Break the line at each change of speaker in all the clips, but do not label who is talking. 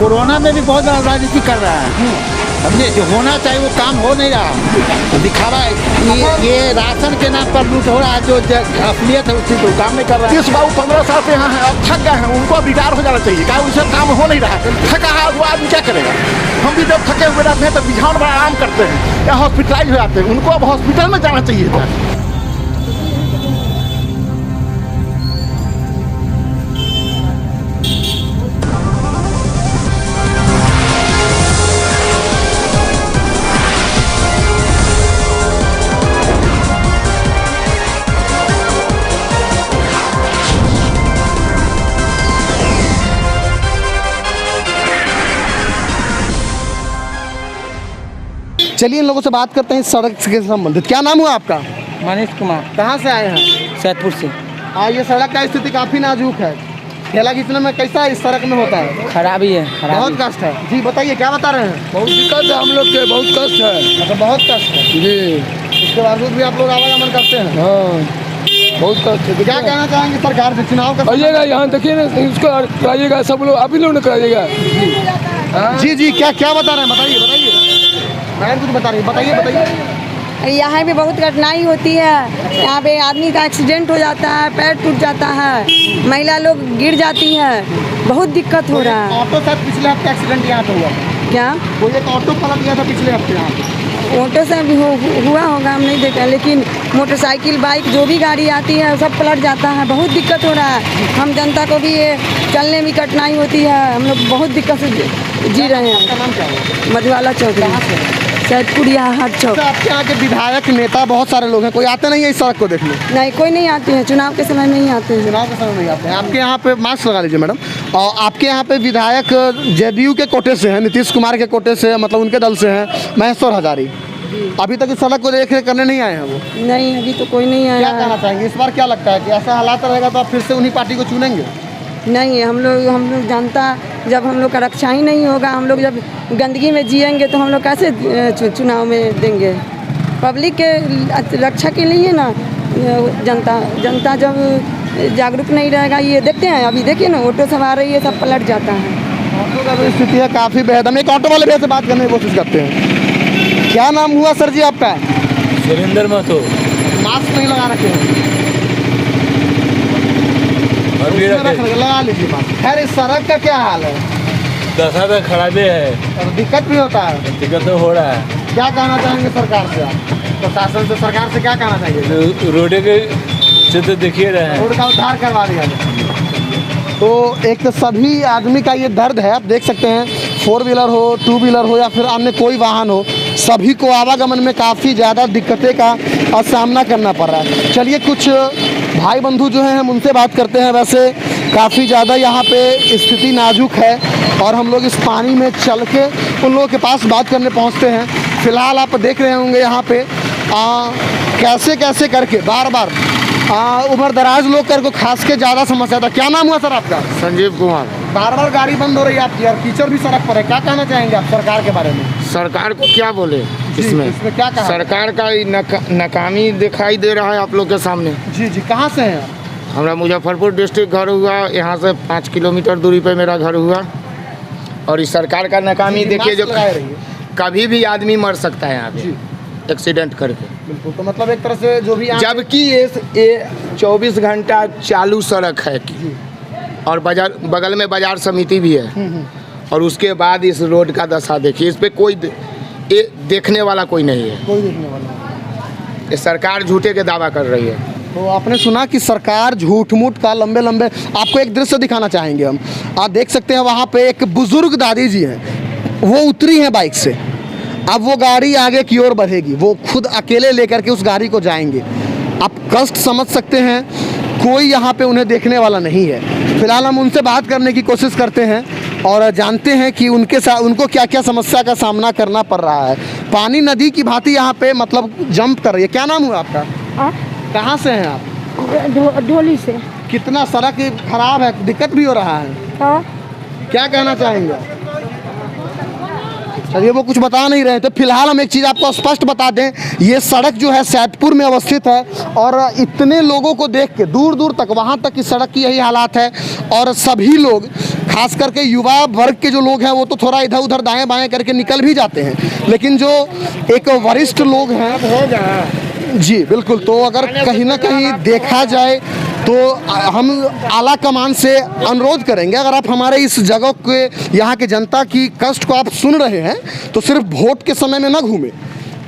Corona में भी बहुत राजनीति कर रहा है। समझे, जो होना चाहिए वो काम हो नहीं रहा। दिखावा ये राशन के नाम पर लूट हो रहा है। जो असलियत है उसी को काम नहीं कर रहा है।
इस बाबू 15 साल से यहाँ है, अब थक गए हैं, उनको रिटायर हो जाना चाहिए। क्या उनसे काम हो नहीं रहा है? थका हुआ आदमी क्या करेगा? हम भी जब थके हुए रहते हैं तो बिछावन पर आराम करते हैं या हॉस्पिटलाइज हो जाते हैं। उनको अब हॉस्पिटल में जाना चाहिए था।
चलिए इन लोगों से बात करते हैं इस सड़क से संबंधित। क्या नाम हुआ आपका?
मनीष कुमार,
कहाँ से आए हैं?
सैदपुर से।
ये सड़क का स्थिति काफ़ी नाजुक है। ठेला खींचने में कैसा इस सड़क में होता है?
खराबी है,
बहुत कष्ट है। जी बताइए, क्या बता रहे हैं?
बहुत दिक्कत है, हम लोग के बहुत कष्ट है।
अच्छा, बहुत कष्ट है
जी।
उसके बावजूद भी आप लोग आवागमन करते हैं?
हाँ, बहुत कष्ट है।
क्या कहना चाहेंगे सरकार से? चुनाव का
आइएगा यहाँ, देखिए ना, इसको कराइएगा, सब लोग आप ही लोग ने कराइएगा।
जी जी, क्या क्या बता रहे हैं? बताइए बताइए, मैडम कुछ बता रही है, बताइए बताइए।
यहाँ पे बहुत कठिनाई होती है। यहाँ पे आदमी का एक्सीडेंट हो जाता है, पैर टूट जाता है, महिला लोग गिर जाती है, बहुत दिक्कत हो रहा है।
ऑटो शायद पिछले हफ्ते एक्सीडेंट यहाँ पे हुआ।
क्या
कोई एक ऑटो पलट गया था पिछले हफ्ते यहाँ पे।
ऑटो से भी हुआ होगा, हम नहीं देखा, लेकिन मोटरसाइकिल बाइक जो भी गाड़ी आती है सब पलट जाता है, बहुत दिक्कत हो रहा है। हम जनता को भी ये चलने में कठिनाई होती है, हम लोग बहुत दिक्कत से जी रहे हैं।
आपका नाम क्या है?
मधुबाला चौधरी, सैदपुरिया हाट चौक।
आपके यहाँ के विधायक नेता बहुत सारे लोग हैं, कोई आते नहीं है इस सड़क को देखने?
नहीं, कोई नहीं आते हैं, चुनाव के समय नहीं आते हैं।
चुनाव के समय नहीं आते हैं। आपके यहाँ पे मास्क लगा लीजिए मैडम। और आपके यहाँ पे विधायक जेडीयू के कोटे से हैं, नीतीश कुमार के कोटे से, मतलब उनके दल से हैं, महेश्वर हजारी। अभी तक इस सड़क को देख रेख करने नहीं आए हैं वो?
नहीं, अभी तो कोई नहीं आया।
क्या कहना चाहेंगे इस बार? क्या लगता है कि ऐसा हालात रहेगा तो आप फिर से उन्हीं पार्टी को चुनेंगे?
नहीं, हम लोग जनता, जब हम लोग का रक्षा ही नहीं होगा, हम लोग जब गंदगी में जिएंगे तो हम लोग कैसे चुनाव में देंगे? पब्लिक के रक्षा के लिए ना, जनता जब जागरूक नहीं रहेगा। ये देखते हैं, अभी देखिए ना, ऑटो सब आ रही है, सब पलट जाता है।
ऑटो का भी स्थिति है काफ़ी बेहद। हम एक ऑटो वाले भैया से बात करने की कोशिश करते हैं। क्या नाम हुआ सर जी आपका?
सुरेंद्र महतो।
मास्क नहीं लगा रखे हैं? लगा लीजिए मास्क। खैर, इस सड़क का क्या हाल है?
दशा तो खराबी है
और दिक्कत भी होता है।
दिक्कत तो हो रहा है।
क्या कहना चाहेंगे सरकार से? आप प्रशासन से, सरकार से क्या कहना चाहिए?
रोड के से तो देखिए रहे हैं,
रोड का उद्धार करवा दिया जाए। तो एक तो सभी आदमी का ये दर्द है, आप देख सकते हैं, 4 व्हीलर हो, 2 व्हीलर हो या फिर अन्य कोई वाहन हो, सभी को आवागमन में काफ़ी ज़्यादा दिक्कतें का सामना करना पड़ रहा है। चलिए कुछ भाई बंधु जो हैं हम उनसे बात करते हैं। वैसे काफ़ी ज़्यादा यहाँ पे स्थिति नाजुक है और हम लोग इस पानी में चल के उन लोगों के पास बात करने पहुँचते हैं। फ़िलहाल आप देख रहे होंगे यहाँ पे कैसे कैसे करके बार बार उम्र दराज लोग कर को खास के ज़्यादा समस्या था। क्या नाम हुआ सर आपका?
संजीव कुमार।
बार बार गाड़ी बंद हो रही है आपकी और कीचड़ भी सड़क पर है। क्या कहना चाहेंगे आप सरकार के बारे में?
सरकार को क्या बोले इसमें
क्या कहा?
सरकार का नाकामी दिखाई दे रहा है आप लोग के सामने।
जी जी, कहाँ से हैं आप?
हमारा मुजफ्फरपुर डिस्ट्रिक्ट घर हुआ, यहाँ से 5 किलोमीटर दूरी पे मेरा घर हुआ। और इस सरकार का नाकामी देखिए, जो कभी भी आदमी मर सकता है यहाँ पे एक्सीडेंट करके।
बिल्कुल, तो मतलब एक तरह से जो भी
जबकि ये 24 घंटा चालू सड़क है और बाजार बगल में बाजार समिति भी है, और उसके बाद इस रोड का दशा देखिए। इस पे कोई देखने वाला कोई नहीं है,
कोई देखने वाला।
ये सरकार झूठे के दावा कर रही है।
तो आपने सुना कि सरकार झूठ मूठ का लंबे लंबे। आपको एक दृश्य दिखाना चाहेंगे हम। आप देख सकते हैं वहाँ पे एक बुजुर्ग दादी जी हैं, वो उतरी हैं बाइक से। अब वो गाड़ी आगे की ओर बढ़ेगी, वो खुद अकेले लेकर के उस गाड़ी को जाएंगे। आप कष्ट समझ सकते हैं, कोई यहाँ पे उन्हें देखने वाला नहीं है। फिलहाल हम उनसे बात करने की कोशिश करते हैं और जानते हैं कि उनके साथ उनको क्या क्या समस्या का सामना करना पड़ रहा है। पानी नदी की भांति यहाँ पे मतलब जंप कर रही है। क्या नाम हुआ आपका? कहाँ से हैं आप?
ढोली से।
कितना सड़क खराब है, दिक्कत भी हो रहा है।
हाँ।
क्या कहना चाहेंगे? चलिए वो कुछ बता नहीं रहे थे। फिलहाल हम एक चीज़ आपको स्पष्ट बता दें, ये सड़क जो है सैदपुर में अवस्थित है और इतने लोगों को देख के दूर दूर तक वहाँ तक की सड़क की यही हालात है। और सभी लोग खास करके युवा वर्ग के जो लोग हैं वो तो थोड़ा इधर उधर दाएं बाएं करके निकल भी जाते हैं, लेकिन जो एक वरिष्ठ लोग हैं जी बिल्कुल, तो अगर कहीं ना कहीं देखा जाए तो हम आला कमान से अनुरोध करेंगे, अगर आप हमारे इस जगह के यहाँ के जनता की कष्ट को आप सुन रहे हैं तो सिर्फ वोट के समय में ना घूमें।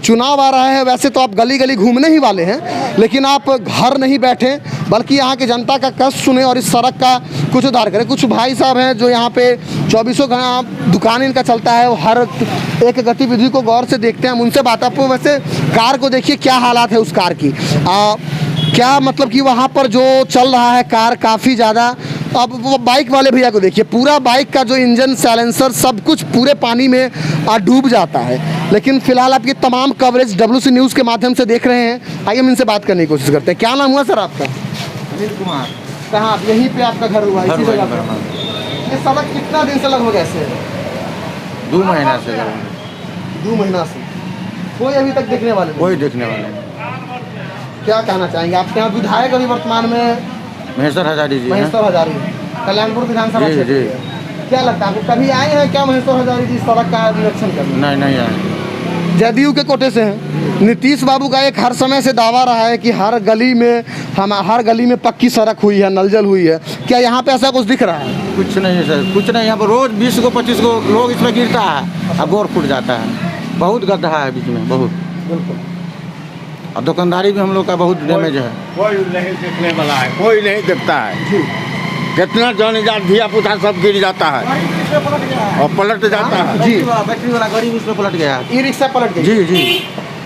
चुनाव आ रहा है, वैसे तो आप गली गली घूमने ही वाले हैं, लेकिन आप घर नहीं बैठे बल्कि यहाँ के जनता का कष्ट सुने और इस सड़क का कुछ उद्धार करें। कुछ भाई साहब हैं जो यहाँ पे 24 घंटा दुकान इनका चलता है, वो हर एक गतिविधि को गौर से देखते हैं। हम उनसे बात, आपको वैसे कार को देखिए क्या हालात है उस कार की, क्या मतलब कि वहाँ पर जो चल रहा है कार काफ़ी ज़्यादा। अब वो बाइक वाले भैया को देखिए, पूरा बाइक का जो इंजन साइलेंसर सब कुछ पूरे पानी में डूब जाता है। लेकिन फिलहाल आप ये तमाम कवरेज WC न्यूज़ के माध्यम से देख रहे हैं। आइए हम इनसे बात करने की कोशिश करते हैं। क्या नाम हुआ सर आपका?
अनिल कुमार।
कहाँ? यहीं पे आपका घर हुआ इसी जगह पर? ये सड़क कितना दिन से लगभग ऐसे है?
2 महीना से
2 महीना से कोई अभी तक देखने वाले नहीं?
कोई देखने वाले नहीं।
क्या कहना चाहेंगे? आपके यहाँ विधायक अभी वर्तमान में
महेश्वर हजारी जी हैं।
महेश्वर हजारी कल्याणपुर विधानसभा
जी,
क्षेत्र
जी।
के। क्या लगता है आपको, कभी आए हैं क्या महेश्वर हजारी जी सड़क का निरीक्षण करने?
नहीं नहीं आए।
जदयू के कोटे से हैं। नीतीश बाबू का एक हर समय से दावा रहा है कि हर गली में पक्की सड़क हुई है, नल जल हुई है। क्या यहाँ पे ऐसा कुछ दिख रहा है?
कुछ नहीं है सर, कुछ नहीं। यहाँ पर रोज 20 को 25 को लोग इसमें गिरता है और गोर फूट जाता है। बहुत गड्ढा है बीच में, बहुत।
बिल्कुल।
और दुकानदारी भी हम लोग का बहुत डैमेज है।
कोई नहीं देखने वाला है, कोई नहीं देखता है। कितना जानेदार धिया पुता सब गिर जाता है और पलट जाता है।
जी,
बैटरी वाला गाड़ी उसमें पलट गया।
ई रिक्शा पलट गई?
जी जी।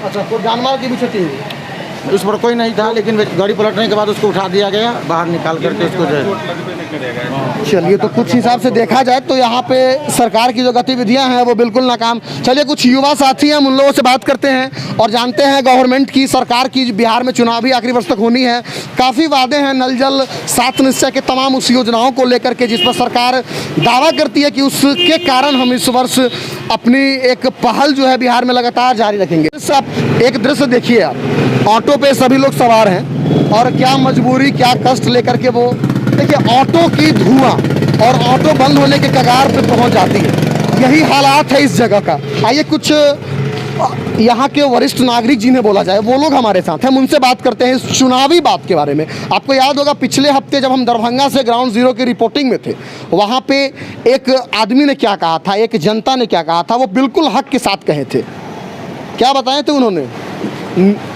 अच्छा, कोई जानमाल की भी क्षति हुई?
उस पर कोई नहीं था, लेकिन गाड़ी पलटने के बाद उसको उठा दिया गया, बाहर निकाल करके उसको जो
चलिए, तो कुछ हिसाब से देखा जाए तो यहाँ पे सरकार की जो गतिविधियाँ हैं वो बिल्कुल नाकाम। चलिए, कुछ युवा साथी हैं, हम उन लोगों से बात करते हैं और जानते हैं गवर्नमेंट की, सरकार की बिहार में चुनाव भी आखिरी वर्ष तक होनी है। काफ़ी वादे हैं नल जल 7 निश्चय के तमाम उस योजनाओं को लेकर के जिस पर सरकार दावा करती है कि उसके कारण हम इस वर्ष अपनी एक पहल जो है बिहार में लगातार जारी रखेंगे। आप एक दृश्य देखिए, आप ऑटो पे सभी लोग सवार हैं और क्या मजबूरी क्या कष्ट लेकर के वो देखिए, ऑटो की धुआं और ऑटो बंद होने के कगार पे पहुंच जाती है। यही हालात है इस जगह का। आइए कुछ यहाँ के वरिष्ठ नागरिक जिन्हें बोला जाए वो लोग हमारे साथ हैं, हम उनसे बात करते हैं इस चुनावी बात के बारे में। आपको याद होगा पिछले हफ्ते जब हम दरभंगा से ग्राउंड जीरो की रिपोर्टिंग में थे, वहाँ पे एक आदमी ने क्या कहा था, एक जनता ने क्या कहा था, वो बिल्कुल हक के साथ कहे थे। क्या बताए थे उन्होंने?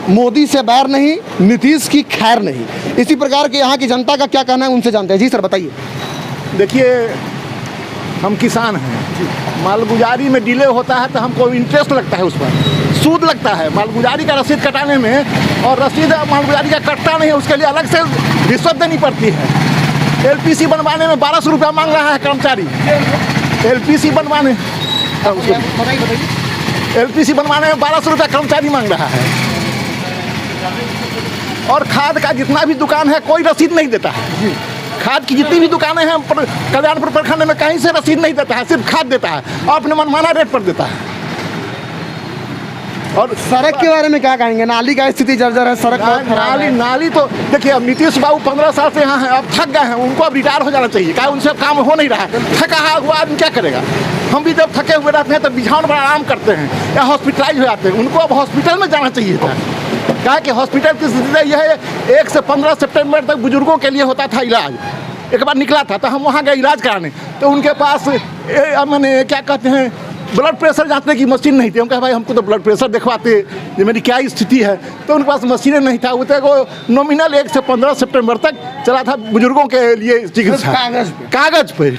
मोदी से बैर नहीं, नीतीश की खैर नहीं। इसी प्रकार के यहाँ की जनता का क्या कहना है उनसे जानते हैं। जी सर बताइए।
देखिए, हम किसान हैं, मालगुजारी में डिले होता है तो हमको इंटरेस्ट लगता है, उस पर सूद लगता है मालगुजारी का रसीद कटाने में, और रसीद मालगुजारी का कटता नहीं है, उसके लिए अलग से रिश्वत देनी पड़ती है। LPC बनवाने में 1200 रुपया मांग रहा है कर्मचारी। LPC बनवाने LPC बनवाने में 1200 रुपया कर्मचारी मांग रहा है। और खाद का जितना भी दुकान है कोई रसीद नहीं देता है। खाद की जितनी भी दुकानें हैं कल्याणपुर प्रखंड में कहीं से रसीद नहीं देता है, सिर्फ खाद देता है और अपने मनमाना रेट पर देता है। और
सड़क के बारे में क्या कहेंगे? नाली का स्थिति जर्जर है, सड़क बहुत खराब है।
नाली तो देखिए, अब नीतीश बाबू 15 साल से यहाँ हैं, अब थक गए हैं, उनको अब रिटायर हो जाना चाहिए। क्या उनसे काम हो नहीं रहा है? थका हुआ आदमी क्या करेगा? हम भी जब थके हुए रहते हैं तो बिछावन पर आराम करते हैं या हॉस्पिटलाइज हो जाते हैं। उनको अब हॉस्पिटल में जाना चाहिए था। क्या कि हॉस्पिटल की स्थिति यह है, 1 से 15 सितंबर तक बुजुर्गों के लिए होता था इलाज। एक बार निकला था तो हम वहाँ गए इलाज कराने, तो उनके पास मैंने क्या कहते हैं, ब्लड प्रेशर जांचने की मशीन नहीं थी। हम कहा भाई हमको तो ब्लड प्रेशर दिखवाते, ये मेरी क्या स्थिति है, तो उनके पास मशीनें नहीं था। वो नॉमिनल 1 से 15 सितंबर तक चला था बुजुर्गों के लिए चिकित्सा, कागज पे।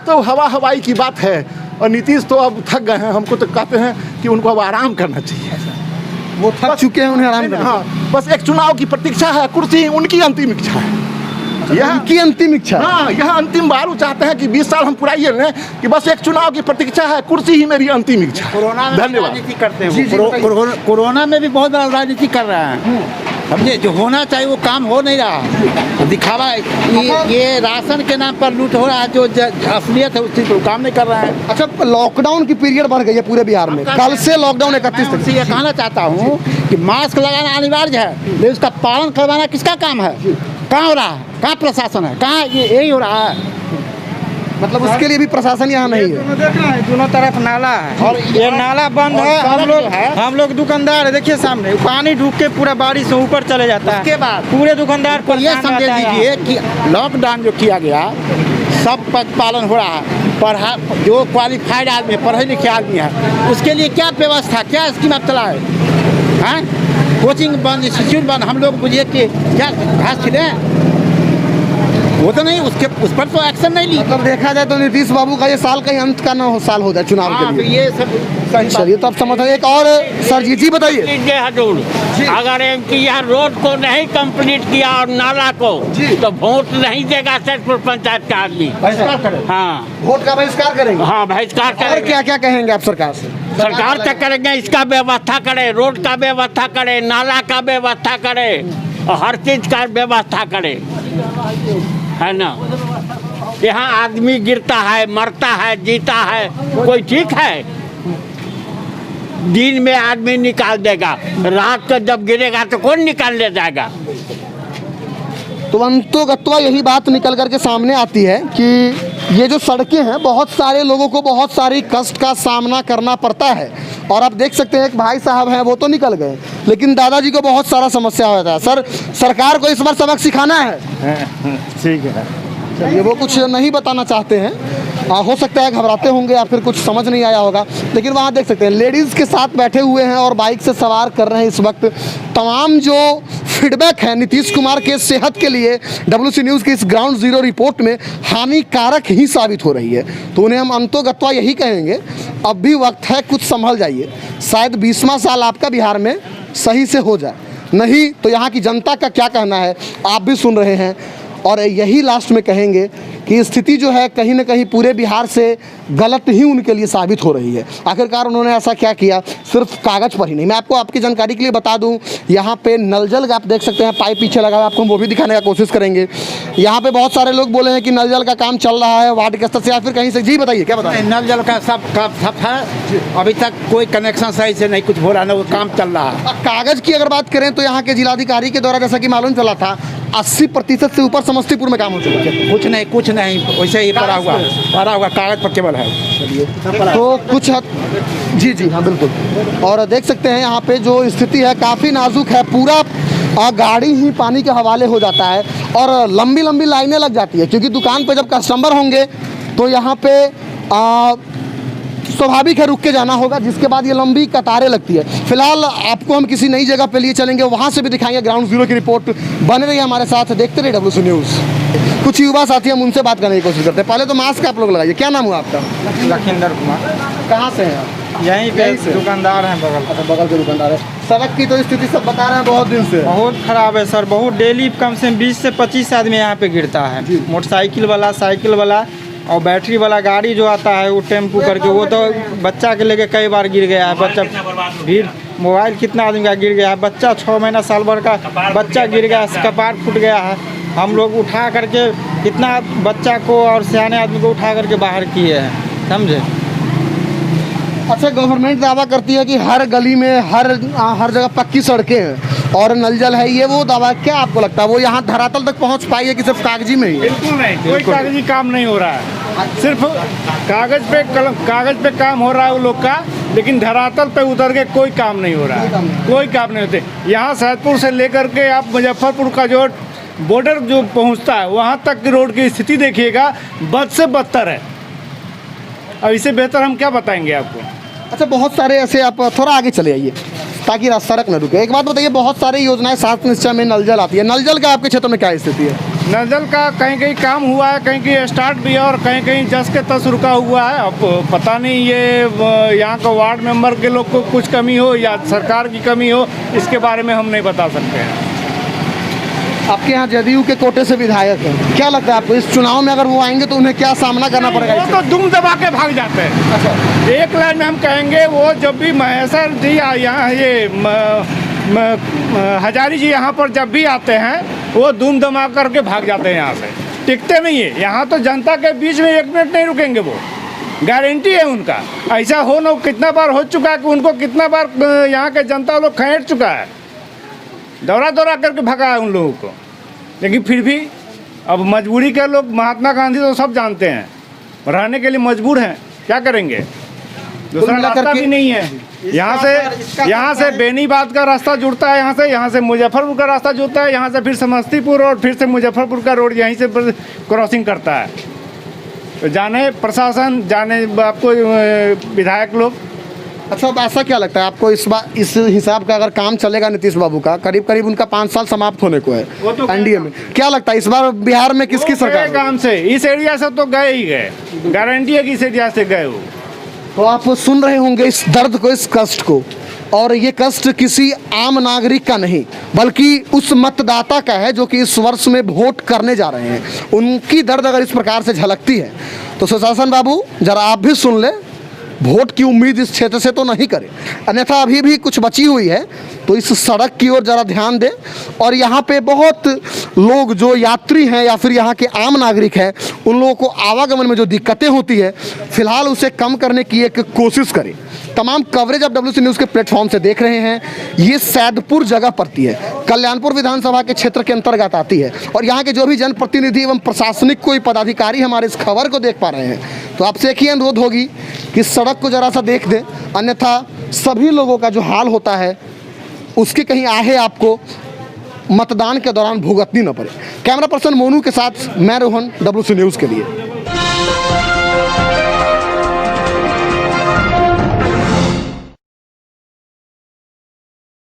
तो हवाई की बात है। और नीतीश तो अब थक गए हैं, हमको तो कहते हैं कि उनको अब आराम करना चाहिए।
वो थक चुके हैं, उन्हें आराम करना।
हाँ, बस एक चुनाव की प्रतीक्षा है, कुर्सी उनकी अंतिम इच्छा है।
यह की अंतिम इच्छा।
हाँ, यह अंतिम बार वो चाहते हैं कि 20 साल हम पुराइए लें, कि बस एक चुनाव की प्रतीक्षा है, कुर्सी ही मेरी अंतिम इच्छा है।
कोरोना में
धन्यवाद।
राजनीति करते हैं
जी, जी,
कोरोना में भी बहुत राजनीति कर रहे हैं। समझे, जो होना चाहिए वो काम हो नहीं रहा। दिखावा ये राशन के नाम पर लूट हो रहा है, जो असलियत है उस चीज़ को काम नहीं कर रहा है।
अच्छा, लॉकडाउन की पीरियड बढ़ गई है पूरे बिहार में, कल से लॉकडाउन 31
मैं
तक।
उनसे ये कहना चाहता हूँ कि मास्क लगाना अनिवार्य है, लेकिन उसका पालन करवाना किसका काम है? कहाँ हो रहा है? कहाँ प्रशासन है? कहाँ ये यही हो रहा है?
मतलब उसके लिए भी प्रशासन यहाँ नहीं है।
देखना है दोनों तरफ नाला है और ये नाला बंद है। हम लोग दुकानदार है, देखिए सामने पानी ढूक के पूरा बारिश से ऊपर चले जाता है।
उसके बाद
पूरे दुकानदार
पर ये समझ लीजिए कि लॉकडाउन जो किया गया, सब पालन हो रहा है। पढ़ा जो क्वालिफाइड आदमी है, पढ़े लिखे आदमी है, उसके लिए क्या व्यवस्था, क्या स्कीम आप चलाए हैं? कोचिंग बंद, इंस्टीट्यूट बंद, हम लोग बुझिए कि क्या घास खिले, वो तो नहीं, उस पर तो एक्शन नहीं ली।
मतलब देखा जाए तो नीतीश बाबू का ये साल का ही अंत का न साल हो जाए चुनाव के लिए।
ये सब
चलिए तो आप समझ रहे हैं। एक और सर जी बताइए।
अगर यहाँ रोड को नहीं कंप्लीट किया और नाला को, तो वोट नहीं देगा सैदपुर पंचायत का आदमी। हाँ,
वोट का बहिष्कार करेंगे।
हाँ, बहिष्कार
और
करेंगे।
क्या क्या कहेंगे आप सरकार से?
सरकार से करेंगे, इसका व्यवस्था करे, रोड का व्यवस्था करे, नाला का व्यवस्था करे और हर चीज का व्यवस्था करे, है ना। यहाँ आदमी गिरता है, मरता है, जीता है, कोई ठीक है? दिन में आदमी निकाल देगा, रात को जब गिरेगा तो कौन निकाल ले जाएगा?
तो अंतोगत्वा यही बात निकल करके सामने आती है कि ये जो सड़कें हैं, बहुत सारे लोगों को बहुत सारी कष्ट का सामना करना पड़ता है। और आप देख सकते हैं एक भाई साहब हैं, वो तो निकल गए, लेकिन दादाजी को बहुत सारा समस्या होता है। सर, सरकार को इस बार सबक सिखाना है।
ठीक है,
चलिए, वो कुछ नहीं बताना चाहते हैं। हो सकता है घबराते होंगे या फिर कुछ समझ नहीं आया होगा, लेकिन वहाँ देख सकते हैं लेडीज़ के साथ बैठे हुए हैं और बाइक से सवार कर रहे हैं। इस वक्त तमाम जो फीडबैक है नीतीश कुमार के सेहत के लिए WC न्यूज़ की इस ग्राउंड जीरो रिपोर्ट में हानिकारक ही साबित हो रही है। तो उन्हें हम अंतोगत्वा यही कहेंगे, अब भी वक्त है, कुछ संभल जाइए। शायद 20वां साल आपका बिहार में सही से हो जाए, नहीं तो यहाँ की जनता का क्या कहना है आप भी सुन रहे हैं। और यही लास्ट में कहेंगे कि स्थिति जो है कहीं ना कहीं पूरे बिहार से गलत ही उनके लिए साबित हो रही है। आखिरकार उन्होंने ऐसा क्या किया, सिर्फ कागज़ पर ही नहीं। मैं आपको आपकी जानकारी के लिए बता दूं, यहाँ पे नल जल का आप देख सकते हैं, पाइप पीछे लगा हुआ है, आपको हम वो भी दिखाने का कोशिश करेंगे। यहाँ पे बहुत सारे लोग बोले हैं कि नल जल का काम चल रहा है वार्ड के स्तर से या फिर कहीं से। जी बताइए, क्या बताएं?
नल जल का सब है, अभी तक कोई कनेक्शन सही से नहीं कुछ हो रहा, ना वो काम चल रहा है।
कागज़ की अगर बात करें तो यहाँ के जिलाधिकारी के द्वारा जैसा कि मालूम चला था 80% से ऊपर समस्तीपुर में काम हो चुका है।
कुछ नहीं, वैसे ही पड़ा हुआ कागज पर केवल है।
तो कुछ जी हाँ बिल्कुल। और देख सकते हैं यहाँ पे जो स्थिति है काफ़ी नाजुक है, पूरा गाड़ी ही पानी के हवाले हो जाता है और लंबी लंबी लाइनें लग जाती है, क्योंकि दुकान पे जब कस्टमर होंगे तो यहाँ पे स्वाभाविक है रुक के जाना होगा, जिसके बाद ये लंबी कतारें लगती है। फिलहाल आपको हम किसी नई जगह पे लिए चलेंगे, वहाँ से भी दिखाएंगे ग्राउंड जीरो की रिपोर्ट। बने रहिए हमारे साथ, देखते रहिए WC न्यूज़। कुछ युवा साथी हम उनसे बात करने की कोशिश करते हैं। पहले तो मास्क आप लोग लगाइए। क्या नाम हुआ आपका?
लखिंदर कुमार।
कहाँ से हैं आप?
यहीं पे दुकानदार हैं बगल।
अच्छा, बगल के दुकानदार है। सड़क की तो स्थिति सब बता रहे हैं बहुत दिन से
बहुत खराब है सर, बहुत डेली कम से कम 20 से 25 आदमी यहाँ पे गिरता है। मोटरसाइकिल वाला, साइकिल वाला और बैटरी वाला गाड़ी जो आता है वो टेम्पू करके, वो तो बच्चा के लेके कई बार गिर गया है। बच्चा भीड़, मोबाइल कितना आदमी का गिर गया है, बच्चा 6 महीना साल भर का बच्चा गिर गया, कपाट फूट गया है। हम लोग उठा करके कितना बच्चा को और सियाने आदमी को उठा करके बाहर किए हैं, समझे।
अच्छा, गवर्नमेंट दावा करती है कि हर गली में हर जगह पक्की सड़कें हैं और नल जल है, ये वो दावा, क्या आपको लगता है वो यहाँ धरातल तक पहुँच पाई है कि सिर्फ कागजी में ही?
बिल्कुल नहीं, कोई कागजी काम नहीं हो रहा है, सिर्फ कागज पे काम हो रहा है वो लोग का, लेकिन धरातल पे उतर के कोई काम नहीं हो रहा है, कोई काम नहीं होते। यहाँ सैदपुर से लेकर के आप मुजफ्फरपुर का जो बॉर्डर जो पहुँचता है वहाँ तक की रोड की स्थिति देखिएगा, बद से बदतर है। अब इससे बेहतर हम क्या बताएंगे आपको।
अच्छा, बहुत सारे ऐसे, आप थोड़ा आगे चले आइए ताकि सड़क न रुके। एक बात बताइए, बहुत सारी योजनाएं 7 निश्चय में नल जल आती है, नल जल का आपके क्षेत्र में क्या स्थिति है?
नल जल का कहीं कहीं काम हुआ है, कहीं कहीं स्टार्ट भी है और कहीं कहीं जस के तस रुका हुआ है। अब पता नहीं ये यहाँ का वार्ड मेंबर के लोग को कुछ कमी हो या सरकार की कमी हो, इसके बारे में हम नहीं बता सकते हैं।
आपके यहाँ जदयू के कोटे से विधायक हैं, क्या लगता है आपको इस चुनाव में अगर वो आएंगे तो उन्हें क्या सामना करना पड़ेगा?
वो तो दुम दबा के भाग जाते हैं। अच्छा, एक लाइन में हम कहेंगे, वो जब भी महेश्वर जी यहाँ ये हजारी जी यहाँ पर जब भी आते हैं वो धूम धमाका करके भाग जाते हैं यहाँ से, टिकते नहीं है। यहाँ तो जनता के बीच में 1 मिनट नहीं रुकेंगे, वो गारंटी है उनका। ऐसा हो न कितना बार हो चुका है कि उनको कितना बार यहाँ के जनता लोग खहेड़ चुका है, दौरा दौरा करके भगा है उन लोगों को। लेकिन फिर भी अब मजबूरी के लोग, महात्मा गांधी तो सब जानते हैं, रहने के लिए मजबूर हैं, क्या करेंगे, दूसरा रास्ता भी नहीं है। यहाँ से बेनीबाद का रास्ता जुड़ता है, यहाँ से मुजफ्फरपुर का रास्ता जुड़ता है, यहाँ से फिर समस्तीपुर और फिर से मुजफ्फरपुर का रोड यहीं से क्रॉसिंग करता है। तो जाने प्रशासन, जाने आपको विधायक लोग।
अच्छा, अब ऐसा क्या लगता है आपको इस बार, इस हिसाब का अगर काम चलेगा नीतीश बाबू का, करीब करीब उनका 5 साल समाप्त होने को है एनडीए में, क्या लगता है इस बार बिहार में किसकी सरकार?
काम से इस एरिया से तो गए ही गए, गारंटी है कि इस एरिया से गए हो।
तो आप सुन रहे होंगे इस दर्द को, इस कष्ट को, और ये कष्ट किसी आम नागरिक का नहीं बल्कि उस मतदाता का है जो कि इस वर्ष में वोट करने जा रहे हैं। उनकी दर्द अगर इस प्रकार से झलकती है तो सुशासन बाबू जरा आप भी सुन ले, वोट की उम्मीद इस क्षेत्र से तो नहीं करें, अन्यथा अभी भी कुछ बची हुई है। तो इस सड़क की ओर ज़रा ध्यान दें, और यहाँ पे बहुत लोग जो यात्री हैं या फिर यहाँ के आम नागरिक हैं, उन लोगों को आवागमन में जो दिक्कतें होती है फिलहाल उसे कम करने की एक कोशिश करें। तमाम कवरेज आप WC न्यूज़ के प्लेटफॉर्म से देख रहे हैं। ये सैदपुर जगह पड़ती है, कल्याणपुर विधानसभा के क्षेत्र के अंतर्गत आती है, और यहाँ के जो भी जनप्रतिनिधि एवं प्रशासनिक कोई पदाधिकारी हमारे इस खबर को देख पा रहे हैं, तो आपसे एक ही अनुरोध होगी कि सड़क को ज़रा सा देख दें, अन्यथा सभी लोगों का जो हाल होता है उसकी कहीं आहे आपको मतदान के दौरान भुगतनी न पड़े। कैमरा पर्सन मोनू के साथ मैं रोहन, WC न्यूज़ के लिए।